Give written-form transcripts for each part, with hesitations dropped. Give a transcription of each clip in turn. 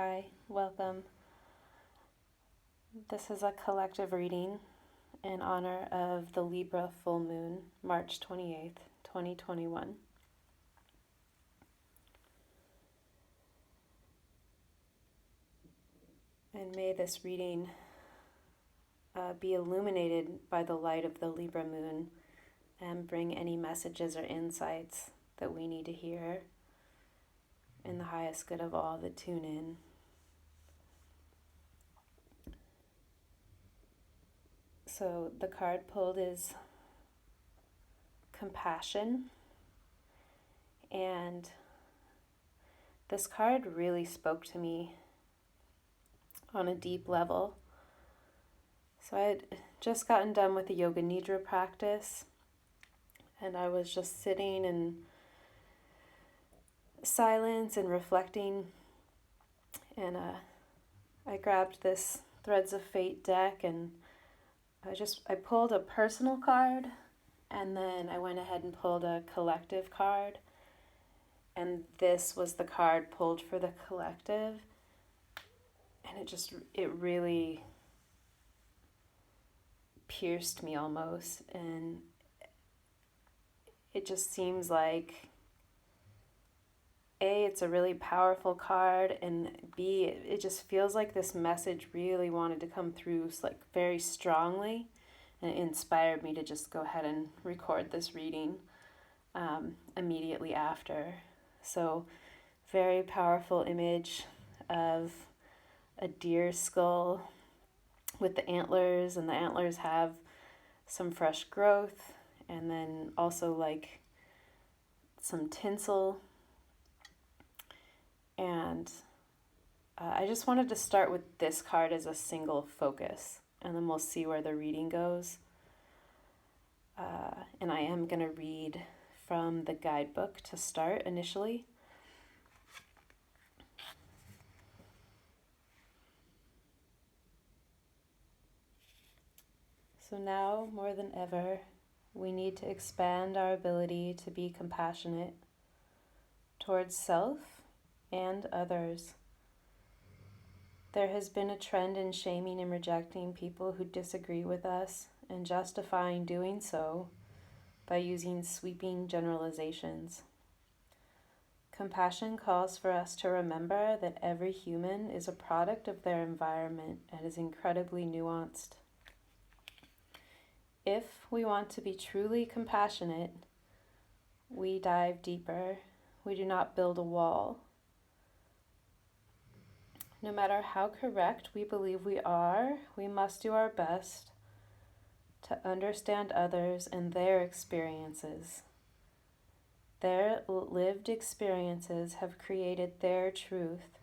Hi, welcome. This is a collective reading in honor of the Libra Full Moon, March 28th, 2021. And may this reading be illuminated by the light of the Libra moon and bring any messages or insights that we need to hear in the highest good of all that tune in. So the card pulled is compassion, and this card really spoke to me on a deep level. So I had just gotten done with the yoga nidra practice, and I was just sitting in silence and reflecting, and I grabbed this Threads of Fate deck, and I pulled a personal card, and then I went ahead and pulled a collective card, and this was the card pulled for the collective, and it really pierced me almost, and it just seems like A, it's a really powerful card, and B, it just feels like this message really wanted to come through like very strongly, and it inspired me to just go ahead and record this reading immediately after. So very powerful image of a deer skull with the antlers, and the antlers have some fresh growth, and then also like some tinsel. And I just wanted to start with this card as a single focus, and then we'll see where the reading goes. And I am going to read from the guidebook to start initially. So now, more than ever, we need to expand our ability to be compassionate towards self and others. There has been a trend in shaming and rejecting people who disagree with us and justifying doing so by using sweeping generalizations. Compassion calls for us to remember that every human is a product of their environment and is incredibly nuanced. If we want to be truly compassionate, we dive deeper. We do not build a wall. No matter how correct we believe we are, we must do our best to understand others and their experiences. Their lived experiences have created their truth.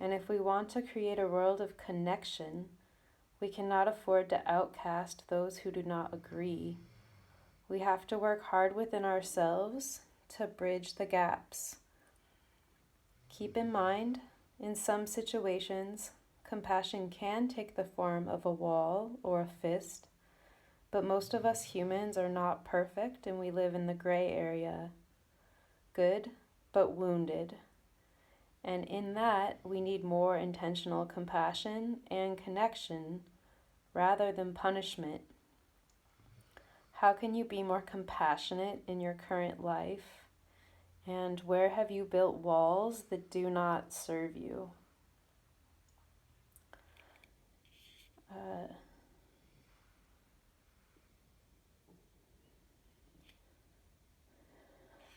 And if we want to create a world of connection, we cannot afford to outcast those who do not agree. We have to work hard within ourselves to bridge the gaps. Keep in mind, in some situations, compassion can take the form of a wall or a fist, but most of us humans are not perfect, and we live in the gray area. Good, but wounded. And in that, we need more intentional compassion and connection rather than punishment. How can you be more compassionate in your current life? And where have you built walls that do not serve you?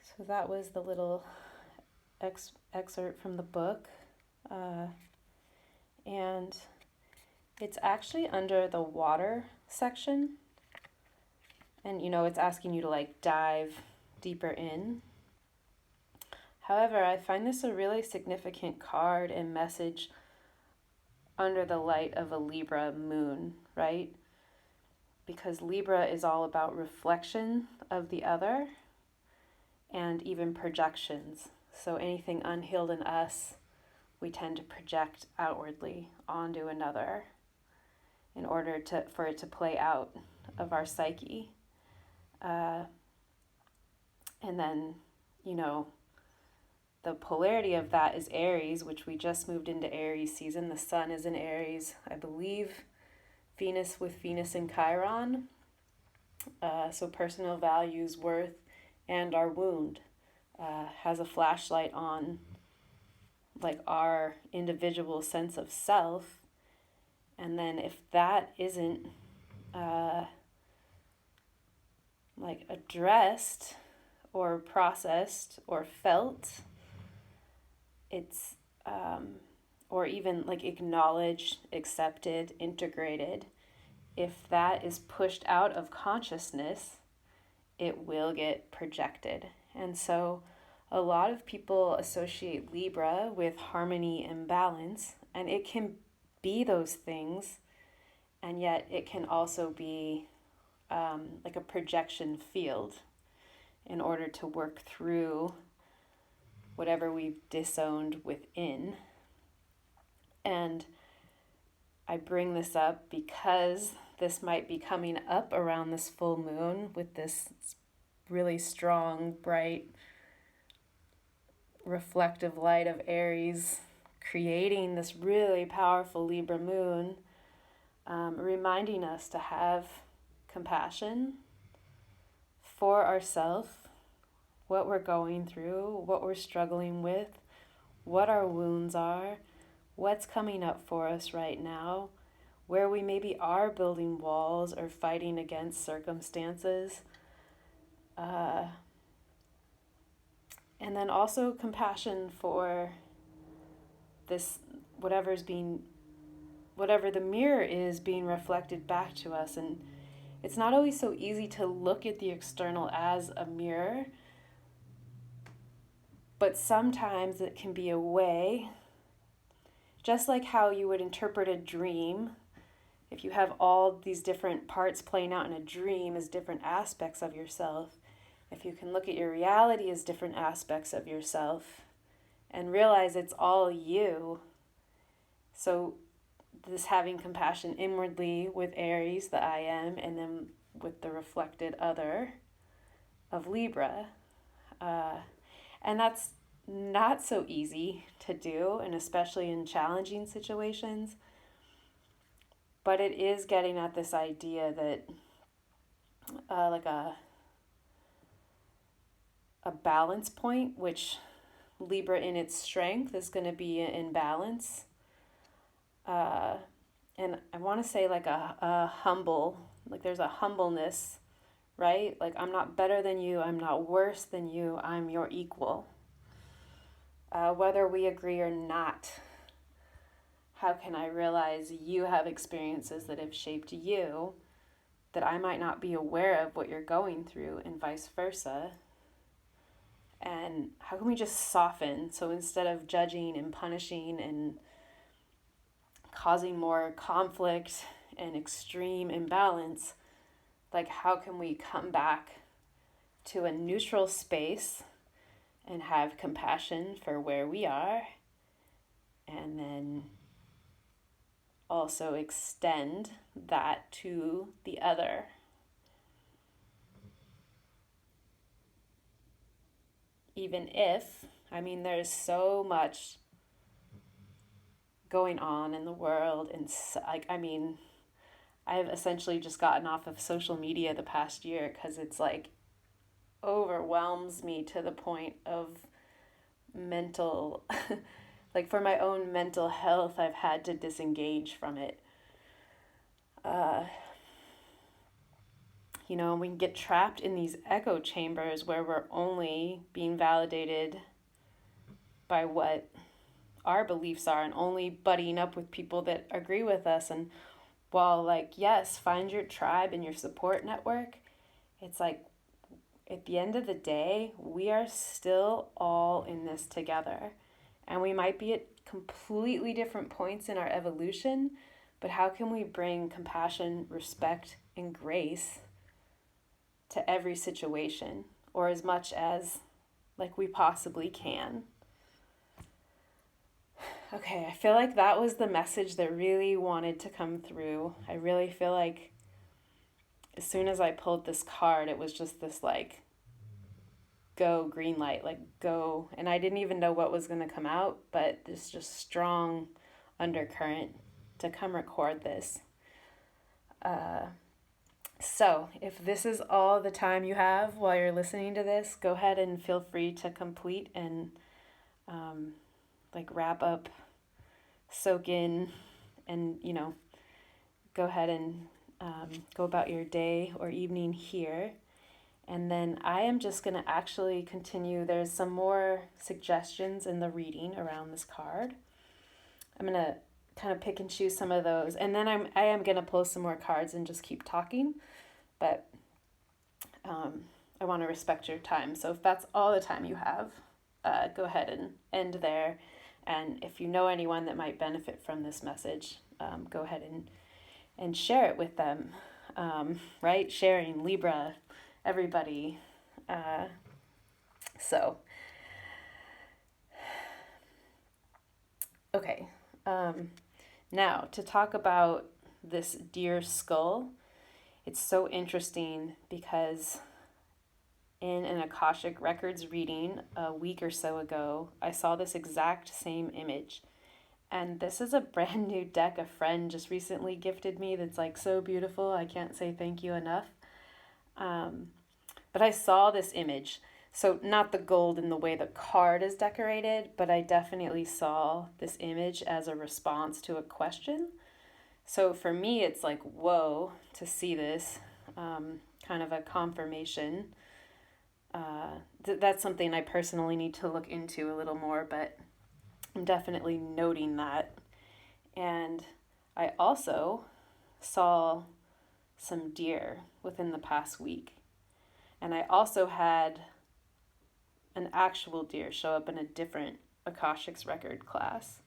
So that was the little excerpt from the book. And it's actually under the water section. And, it's asking you to like dive deeper in. However, I find this a really significant card and message under the light of a Libra moon, right? Because Libra is all about reflection of the other and even projections. So anything unhealed in us, we tend to project outwardly onto another in order for it to play out of our psyche. And then, the polarity of that is Aries, which we just moved into Aries season. The sun is in Aries, I believe. Venus with Venus in Chiron. So personal values, worth, and our wound has a flashlight on like our individual sense of self. And then if that isn't like addressed or processed or felt, it's or even like acknowledged, accepted, integrated, if that is pushed out of consciousness, it will get projected. And so a lot of people associate Libra with harmony and balance, and it can be those things, and yet it can also be like a projection field in order to work through whatever we've disowned within. And I bring this up because this might be coming up around this full moon with this really strong, bright, reflective light of Aries creating this really powerful Libra moon, reminding us to have compassion for ourselves, what we're going through, what we're struggling with, what our wounds are, what's coming up for us right now, where we maybe are building walls or fighting against circumstances. And then also compassion for this, whatever the mirror is being reflected back to us. And it's not always so easy to look at the external as a mirror, but sometimes it can be a way, just like how you would interpret a dream. If you have all these different parts playing out in a dream as different aspects of yourself, if you can look at your reality as different aspects of yourself and realize it's all you. So this having compassion inwardly with Aries, the I am, and then with the reflected other of Libra. And that's not so easy to do, and especially in challenging situations. But it is getting at this idea that like a balance point, which Libra in its strength is going to be in balance. And I want to say like a humble, like there's a humbleness, right? Like I'm not better than you, I'm not worse than you, I'm your equal. Whether we agree or not, how can I realize you have experiences that have shaped you that I might not be aware of what you're going through, and vice versa? And how can we just soften? So instead of judging and punishing and causing more conflict and extreme imbalance, like how can we come back to a neutral space and have compassion for where we are, and then also extend that to the other. Even if, there's so much going on in the world, and I've essentially just gotten off of social media the past year because it's like overwhelms me to the point of mental like for my own mental health, I've had to disengage from it. We can get trapped in these echo chambers where we're only being validated by what our beliefs are and only buddying up with people that agree with us. And while yes, find your tribe and your support network, it's like at the end of the day, we are still all in this together. And we might be at completely different points in our evolution, but how can we bring compassion, respect, and grace to every situation, or as much as we possibly can? Okay, I feel like that was the message that really wanted to come through. I really feel like as soon as I pulled this card, it was just this go, green light, like go. And I didn't even know what was going to come out, but this just strong undercurrent to come record this. So if this is all the time you have while you're listening to this, go ahead and feel free to complete and like wrap up, soak in, and go ahead and go about your day or evening here. And then I am just going to actually continue. There's some more suggestions in the reading around this card. I'm going to kind of pick and choose some of those. And then I am going to pull some more cards and just keep talking. But I want to respect your time. So if that's all the time you have, go ahead and end there. And if you know anyone that might benefit from this message, go ahead and share it with them. Right? Sharing, Libra, everybody. Okay. Now, to talk about this deer skull, it's so interesting because in an Akashic Records reading a week or so ago, I saw this exact same image. And this is a brand new deck a friend just recently gifted me that's like so beautiful. I can't say thank you enough. But I saw this image. So not the gold in the way the card is decorated, but I definitely saw this image as a response to a question. So for me, it's like, whoa, to see this, kind of a confirmation. That's something I personally need to look into a little more, but I'm definitely noting that. And I also saw some deer within the past week. And I also had an actual deer show up in a different Akashics record class,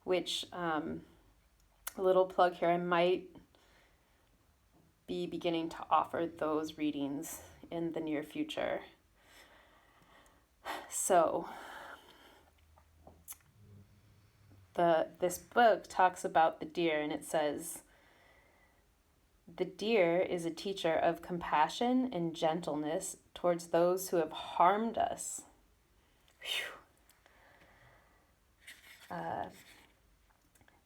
which, a little plug here, I might be beginning to offer those readings in the near future. So, this book talks about the deer, and it says, the deer is a teacher of compassion and gentleness towards those who have harmed us.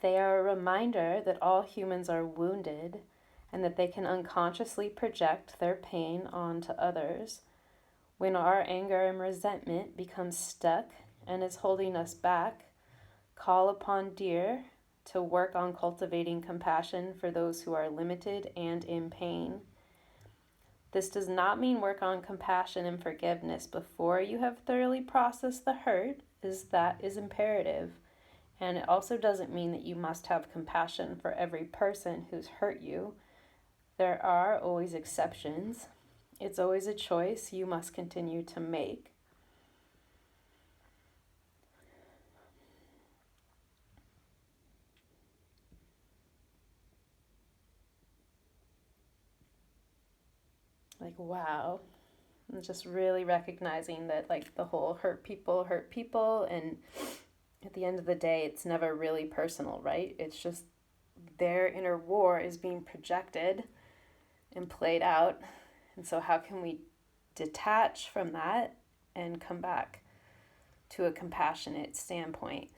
They are a reminder that all humans are wounded and that they can unconsciously project their pain onto others. When our anger and resentment becomes stuck and is holding us back, call upon deer to work on cultivating compassion for those who are limited and in pain. This does not mean work on compassion and forgiveness before you have thoroughly processed the hurt, as that is imperative. And it also doesn't mean that you must have compassion for every person who's hurt you. There are always exceptions. It's always a choice you must continue to make. Like, wow. And just really recognizing that, like, the whole hurt people, and at the end of the day, it's never really personal, right? It's just their inner war is being projected and played out. And so how can we detach from that and come back to a compassionate standpoint?